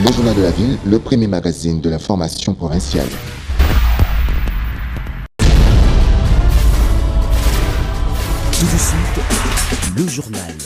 Le Journal de la Ville, le premier magazine de l'information provinciale. Tout de suite, le journal.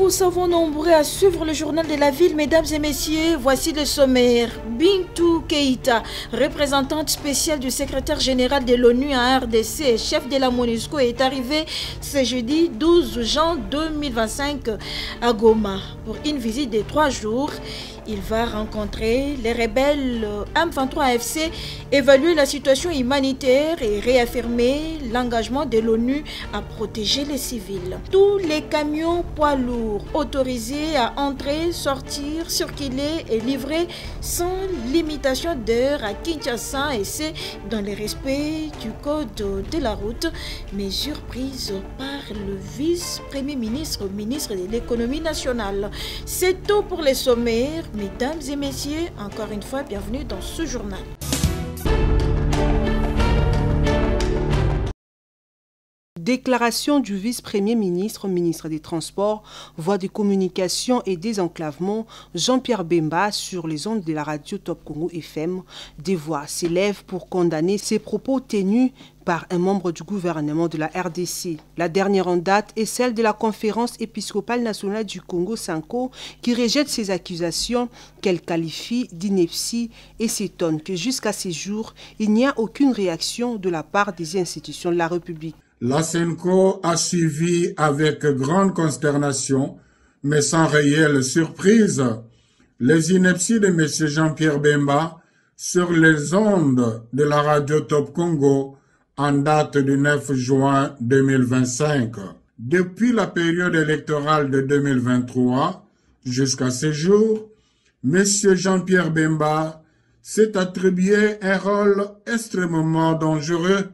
Nous savons nombreux à suivre le journal de la ville, mesdames et messieurs. Voici le sommaire. Bintou Keïta, représentante spéciale du secrétaire général de l'ONU à RDC et chef de la MONUSCO, est arrivée ce jeudi 12 juin 2025 à Goma pour une visite de 3 jours. Il va rencontrer les rebelles M23AFC, évaluer la situation humanitaire et réaffirmer l'engagement de l'ONU à protéger les civils. Tous les camions poids lourds autorisés à entrer, sortir, circuler et livrer sans limitation d'heure à Kinshasa, et c'est dans le respect du code de la route, mesure prise par le vice-premier ministre, ministre de l'économie nationale. C'est tout pour les sommaires. Mesdames et messieurs, encore une fois, bienvenue dans ce journal. Déclaration du vice-premier ministre, ministre des Transports, voie de communication et désenclavement, Jean-Pierre Bemba sur les ondes de la radio Top Congo FM. Des voix s'élèvent pour condamner ces propos tenus par un membre du gouvernement de la RDC. La dernière en date est celle de la conférence épiscopale nationale du Congo, Sanko, qui rejette ces accusations qu'elle qualifie d'ineptie et s'étonne que jusqu'à ces jours, il n'y a aucune réaction de la part des institutions de la République. La SENCO a suivi avec grande consternation, mais sans réelle surprise, les inepties de M. Jean-Pierre Bemba sur les ondes de la radio Top Congo en date du 9 juin 2025. Depuis la période électorale de 2023 jusqu'à ce jour, M. Jean-Pierre Bemba s'est attribué un rôle extrêmement dangereux,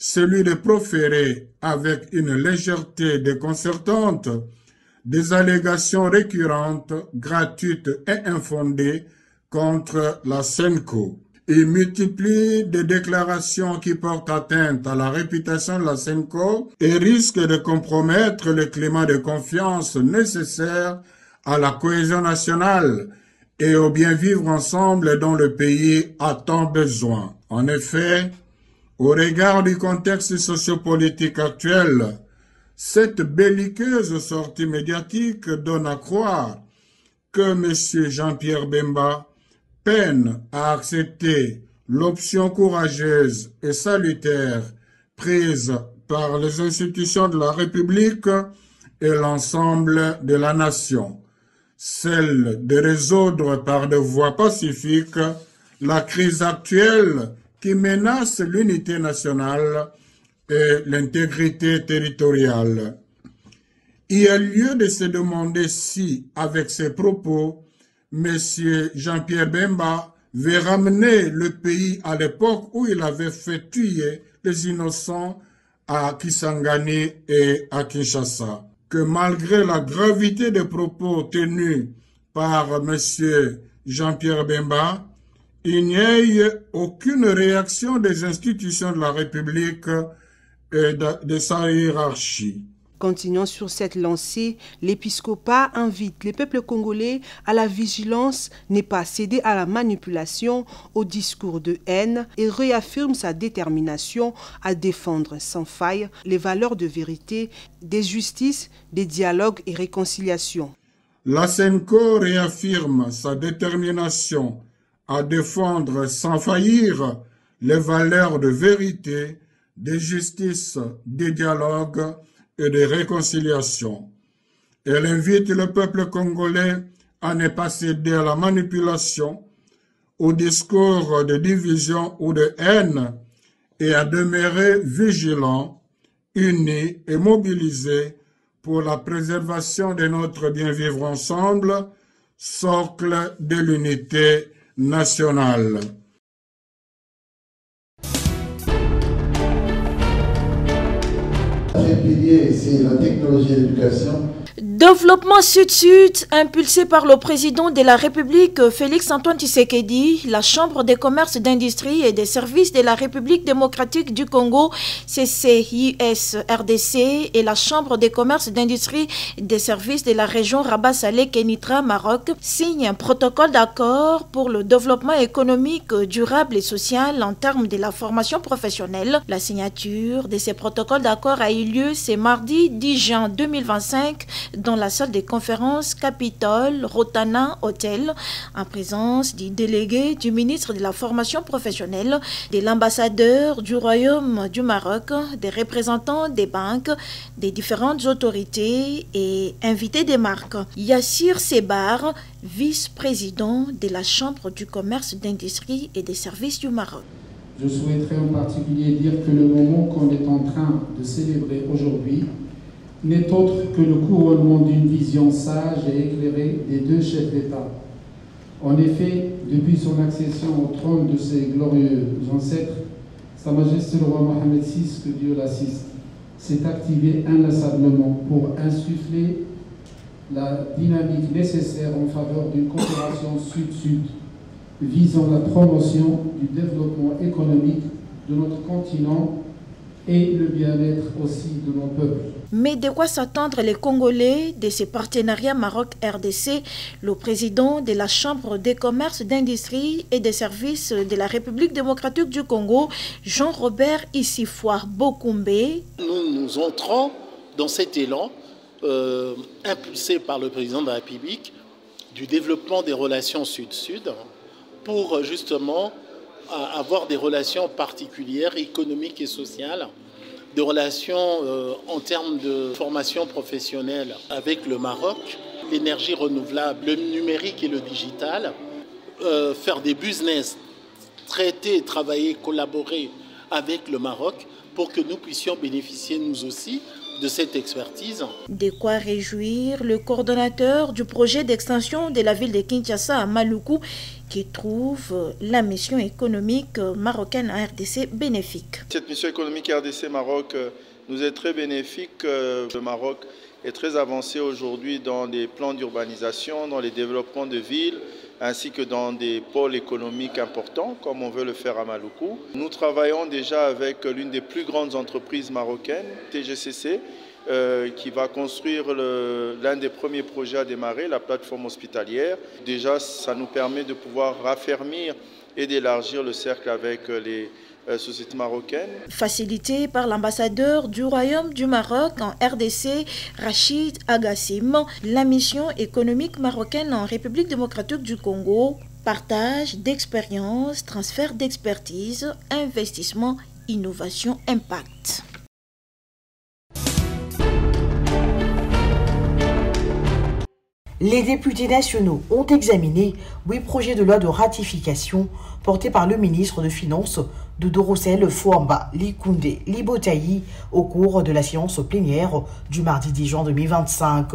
celui de proférer avec une légèreté déconcertante des allégations récurrentes, gratuites et infondées contre la SENCO. Il multiplie des déclarations qui portent atteinte à la réputation de la SENCO et risquent de compromettre le climat de confiance nécessaire à la cohésion nationale et au bien vivre ensemble dont le pays a tant besoin. En effet, au regard du contexte sociopolitique actuel, cette belliqueuse sortie médiatique donne à croire que M. Jean-Pierre Bemba peine à accepter l'option courageuse et salutaire prise par les institutions de la République et l'ensemble de la nation, celle de résoudre par des voies pacifiques la crise actuelle qui menace l'unité nationale et l'intégrité territoriale. Il y a lieu de se demander si, avec ces propos, M. Jean-Pierre Bemba veut ramener le pays à l'époque où il avait fait tuer les innocents à Kisangani et à Kinshasa. Que malgré la gravité des propos tenus par M. Jean-Pierre Bemba, il n'y ait aucune réaction des institutions de la République et de sa hiérarchie. Continuant sur cette lancée, l'épiscopat invite les peuples congolais à la vigilance, n'est pas céder à la manipulation, au discours de haine et réaffirme sa détermination à défendre sans faille les valeurs de vérité, de justice, de dialogue et réconciliation. La SENCO réaffirme sa détermination à défendre sans faillir les valeurs de vérité, de justice, de dialogue et de réconciliation. Elle invite le peuple congolais à ne pas céder à la manipulation, au discours de division ou de haine et à demeurer vigilants, unis et mobilisés pour la préservation de notre bien-vivre ensemble, socle de l'unité nationale. troisième pilier, c'est la technologie et l'éducation. Développement Sud-Sud, impulsé par le président de la République, Félix-Antoine Tshisekedi, la Chambre des commerces, d'industrie et des services de la République démocratique du Congo, CCIS-RDC, et la Chambre des commerces, d'industrie et des services de la région Rabat-Salé-Kenitra, Maroc, signent un protocole d'accord pour le développement économique, durable et social en termes de la formation professionnelle. La signature de ces protocoles d'accord a eu lieu ce mardi 10 juin 2025 dans la salle des conférences Capitole Rotana Hotel, en présence du délégué du ministre de la formation professionnelle, de l'ambassadeur du Royaume du Maroc, des représentants des banques, des différentes autorités et invités des marques. Yassir Sebar, vice-président de la Chambre du commerce, d'industrie et des services du Maroc. Je souhaiterais en particulier dire que le moment qu'on est en train de célébrer aujourd'hui n'est autre que le couronnement d'une vision sage et éclairée des deux chefs d'État. En effet, depuis son accession au trône de ses glorieux ancêtres, Sa Majesté le roi Mohamed VI, que Dieu l'assiste, s'est activé inlassablement pour insuffler la dynamique nécessaire en faveur d'une coopération sud-sud visant la promotion du développement économique de notre continent et le bien-être aussi de nos peuples. Mais de quoi s'attendre les Congolais de ces partenariats Maroc-RDC? Le président de la Chambre des commerces, d'industrie et des services de la République démocratique du Congo, Jean-Robert Issifoua Bokoumbe. Nous entrons dans cet élan impulsé par le président de la République du développement des relations sud-sud pour justement avoir des relations particulières, économiques et sociales, des relations en termes de formation professionnelle avec le Maroc, l'énergie renouvelable, le numérique et le digital, faire des business, traiter, travailler, collaborer avec le Maroc pour que nous puissions bénéficier nous aussi de cette expertise. De quoi réjouir le coordonnateur du projet d'extension de la ville de Kinshasa à Maluku, qui trouve la mission économique marocaine à RDC bénéfique. Cette mission économique RDC-Maroc nous est très bénéfique. Le Maroc est très avancé aujourd'hui dans des plans d'urbanisation, dans les développements de villes, ainsi que dans des pôles économiques importants, comme on veut le faire à Maluku. Nous travaillons déjà avec l'une des plus grandes entreprises marocaines, TGCC, qui va construire l'un des premiers projets à démarrer, la plateforme hospitalière. Déjà, ça nous permet de pouvoir raffermir et d'élargir le cercle avec les sociétés marocaines. Facilité par l'ambassadeur du Royaume du Maroc en RDC, Rachid Agassim, la mission économique marocaine en République démocratique du Congo, partage d'expériences, transfert d'expertise, investissement, innovation, impact. Les députés nationaux ont examiné 8 projets de loi de ratification portés par le ministre de Finances de Dorosel Fouamba Likunde Libotayi au cours de la séance plénière du mardi 10 juin 2025.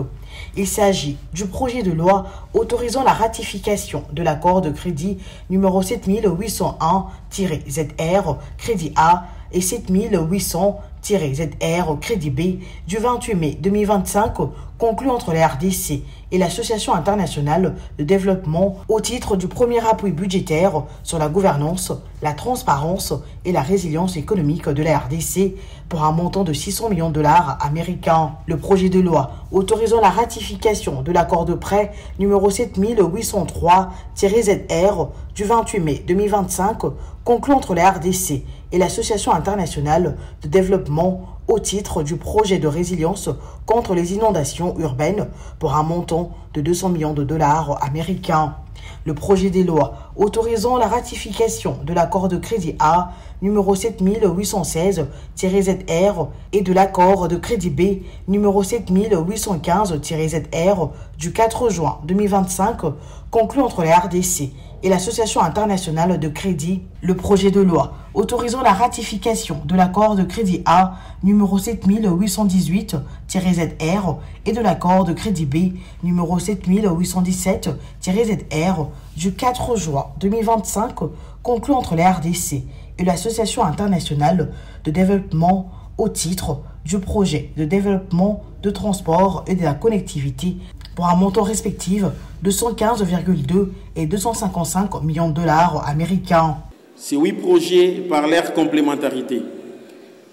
Il s'agit du projet de loi autorisant la ratification de l'accord de crédit numéro 7801-ZR crédit A et 7800-ZR crédit B du 28 mai 2025 conclu entre la RDC et l'Association internationale de développement au titre du premier appui budgétaire sur la gouvernance, la transparence et la résilience économique de la RDC pour un montant de 600 millions de dollars américains. Le projet de loi autorisant la ratification de l'accord de prêt numéro 7803-ZR du 28 mai 2025 conclu entre la RDC et l'Association internationale de développement au titre du projet de résilience contre les inondations urbaines pour un montant de 200 millions de dollars américains. Le projet de loi autorisant la ratification de l'accord de crédit A numéro 7816-ZR et de l'accord de crédit B numéro 7815-ZR du 4 juin 2025 conclu entre la RDC et l'Association internationale de crédit. Le projet de loi autorisant la ratification de l'accord de crédit A numéro 7818-ZR et de l'accord de crédit B numéro 7817-ZR du 4 juin 2025 conclu entre la RDC et l'Association internationale de développement au titre du projet de développement de transport et de la connectivité pour un montant respectif de 115,2 et 255 millions de dollars américains. Ces 8 projets, par leur complémentarité,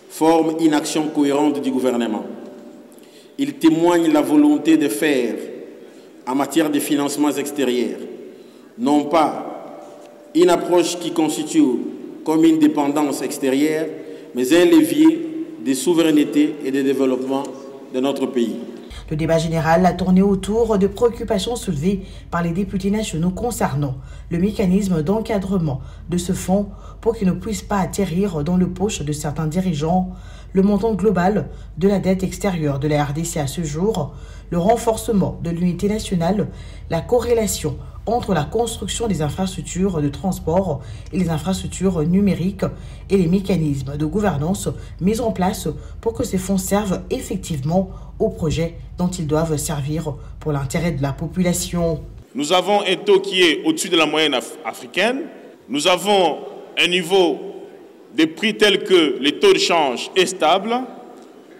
forment une action cohérente du gouvernement. Ils témoignent la volonté de faire, en matière de financements extérieurs, non pas une approche qui constitue comme une dépendance extérieure, mais un levier de souveraineté et de développement de notre pays. Le débat général a tourné autour de préoccupations soulevées par les députés nationaux concernant le mécanisme d'encadrement de ce fonds pour qu'il ne puisse pas atterrir dans le poche de certains dirigeants, le montant global de la dette extérieure de la RDC à ce jour, le renforcement de l'unité nationale, la corrélation entre la construction des infrastructures de transport et les infrastructures numériques et les mécanismes de gouvernance mis en place pour que ces fonds servent effectivement aux projets dont ils doivent servir pour l'intérêt de la population. Nous avons un taux qui est au-dessus de la moyenne africaine. Nous avons un niveau de prix tel que le taux de change est stable.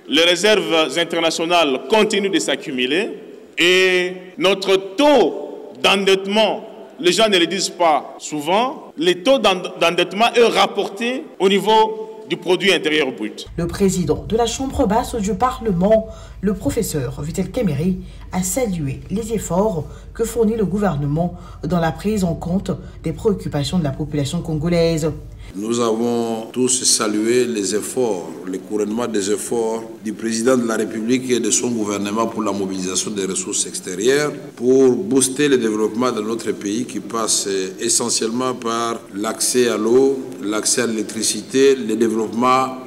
Les réserves internationales continuent de s'accumuler. Et notre taux d'endettement, les gens ne le disent pas souvent, le taux d'endettement est rapporté au niveau du produit intérieur brut. Le président de la Chambre basse du Parlement, le professeur Vitel Kemeri, a salué les efforts que fournit le gouvernement dans la prise en compte des préoccupations de la population congolaise. Nous avons tous salué les efforts, le couronnement des efforts du président de la République et de son gouvernement pour la mobilisation des ressources extérieures, pour booster le développement de notre pays qui passe essentiellement par l'accès à l'eau, l'accès à l'électricité, le développement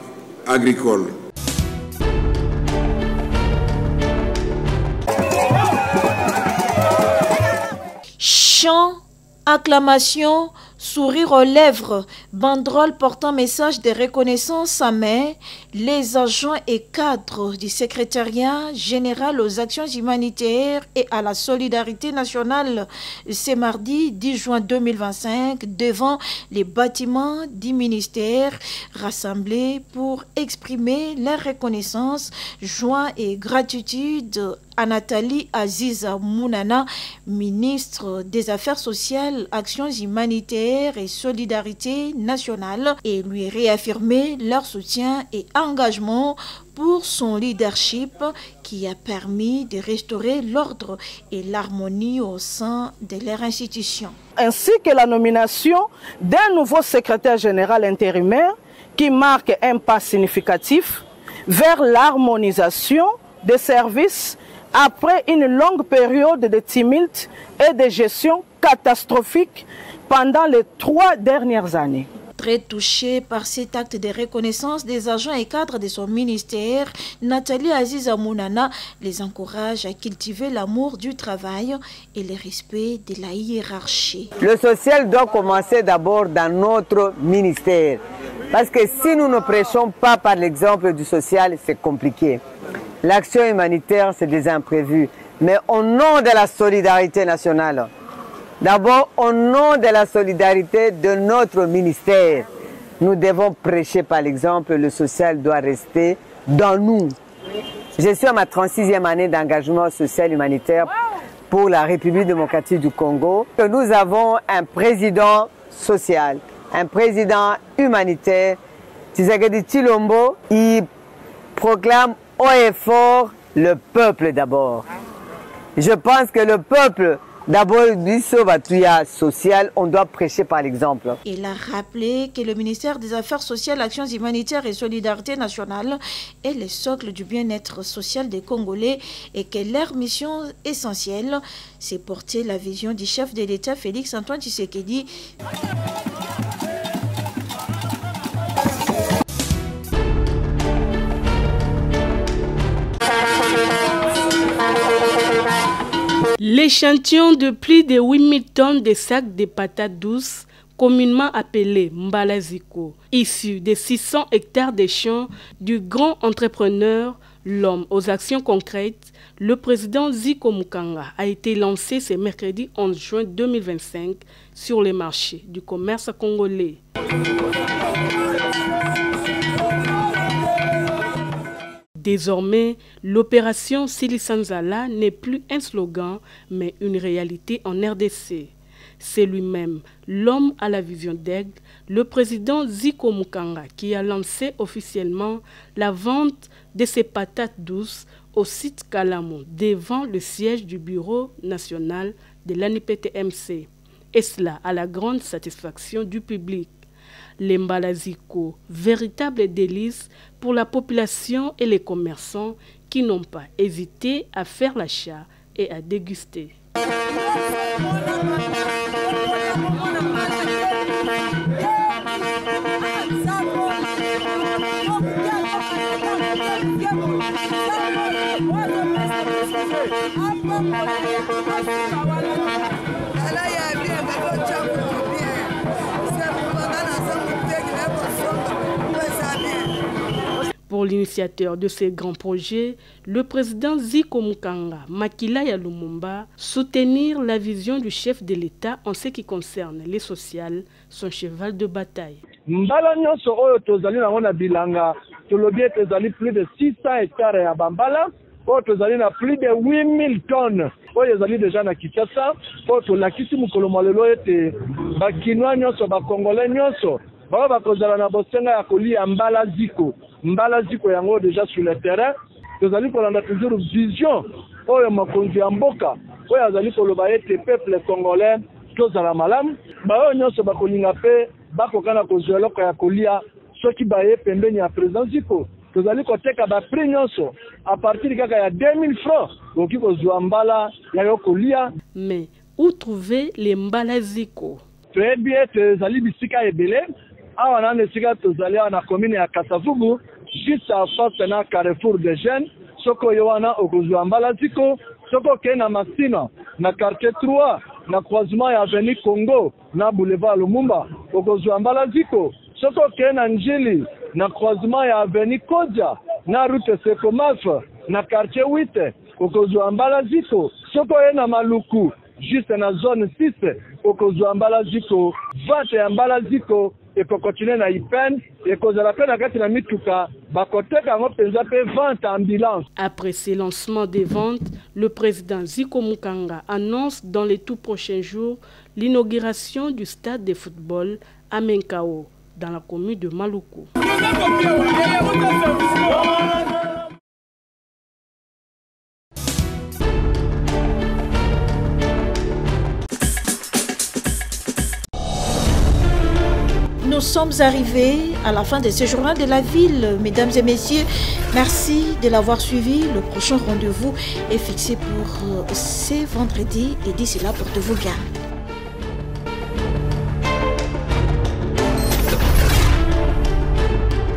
agricole. Chant, acclamation, sourire aux lèvres, banderole portant message de reconnaissance à main, les agents et cadres du secrétariat général aux actions humanitaires et à la solidarité nationale ce mardi 10 juin 2025 devant les bâtiments du ministère rassemblés pour exprimer leur reconnaissance, joie et gratitude à Nathalie Aziza Mounana, ministre des Affaires sociales, Actions humanitaires et solidarité nationale, et lui réaffirmer leur soutien et engagement pour son leadership qui a permis de restaurer l'ordre et l'harmonie au sein de leur institution. Ainsi que la nomination d'un nouveau secrétaire général intérimaire qui marque un pas significatif vers l'harmonisation des services après une longue période de tumulte et de gestion catastrophique pendant les 3 dernières années. Très touchée par cet acte de reconnaissance des agents et cadres de son ministère, Nathalie Aziza Mounana les encourage à cultiver l'amour du travail et le respect de la hiérarchie. Le social doit commencer d'abord dans notre ministère. Parce que si nous ne prêchons pas par l'exemple du social, c'est compliqué. L'action humanitaire, c'est des imprévus. Mais au nom de la solidarité nationale, d'abord au nom de la solidarité de notre ministère, nous devons prêcher par l'exemple. Le social doit rester dans nous. Je suis à ma 36e année d'engagement social humanitaire pour la République démocratique du Congo. Nous avons un président social, un président humanitaire, Tshisekedi Tshilombo. Il proclame haut et fort le peuple d'abord. Je pense que le peuple, d'abord, du sauvatoire social, on doit prêcher par l'exemple. Il a rappelé que le ministère des Affaires sociales, Actions humanitaires et solidarité nationale est le socle du bien-être social des Congolais et que leur mission essentielle, c'est porter la vision du chef de l'État, Félix Antoine Tshisekedi. L'échantillon de plus de 8000 tonnes de sacs de patates douces, communément appelés Mbalaziko, issus de 600 hectares de champs du grand entrepreneur, l'homme aux actions concrètes, le président Ziko Mukanga, a été lancé ce mercredi 11 juin 2025 sur les marchés du commerce congolais. Désormais, l'opération Silisanzala n'est plus un slogan, mais une réalité en RDC. C'est lui-même, l'homme à la vision d'aigle, le président Zico Mukanga, qui a lancé officiellement la vente de ses patates douces au site Kalamo, devant le siège du Bureau national de l'ANIPTMC. Et cela à la grande satisfaction du public. Les Mbalaziko, véritable délice pour la population et les commerçants qui n'ont pas hésité à faire l'achat et à déguster. Pour l'initiateur de ces grands projets, le président Zico Mukanga, Makila Lumumba, soutenir la vision du chef de l'État en ce qui concerne les sociales, son cheval de bataille. Mbala nyonso oyo tozali na ngona bilanga, tolobi tozali plus de 600 hectares ya bambala, oyo tozali na plus de 8000 tonnes. Oyo ezali déjà na Kinshasa, oyo tolakisi mokolo malelo ete bakinois nyonso, bakongolais nyonso, bao bakozala na bosenga ya kolia mbala ziko. Mbala ziko yango déjà sur le terrain. Tozali kolanda toujours vision oyo makonzi ya mboka, oyo azali koloba ete peuple congolais tozala malamu, bao nyonso bakolinga pe bakokana kozwa eloko ya kolia soki baye pembeni ya président Ziko. Tozali koteka ba prix nyonso à partir kaka ya 2000 francs oki kozwa mbala ya yo kolia. Mais où trouver les mbala Ziko? Très bien, tozali bisika ebele. Awa na nesika tozali na commune ya Kasavubu, juste à face na Carrefour des Jeunes, soko yowana okozwa mbala Ziko, soko ke na Masina, na quartier 3, na croisement ya avenue Congo, na boulevard Lumumba, okozwa mbala Ziko, soko ke na Njili, na croisement ya avenue Kodja, na route Sekomaf, na quartier 8, okozwa mbala Ziko, soko na Maluku, juste na zone 6, okozwa mbala Ziko, vente ya mbala Ziko, et pour continuer na IPEN, et cause la peine à la mituka, vente ambulance. Après ces lancements des ventes, le président Zico Mukanga annonce dans les tout prochains jours l'inauguration du stade de football à Menkao, dans la commune de Maluku. Nous sommes arrivés à la fin de ce journal de la ville. Mesdames et messieurs, merci de l'avoir suivi. Le prochain rendez-vous est fixé pour ce vendredi et d'ici là, portez-vous bien.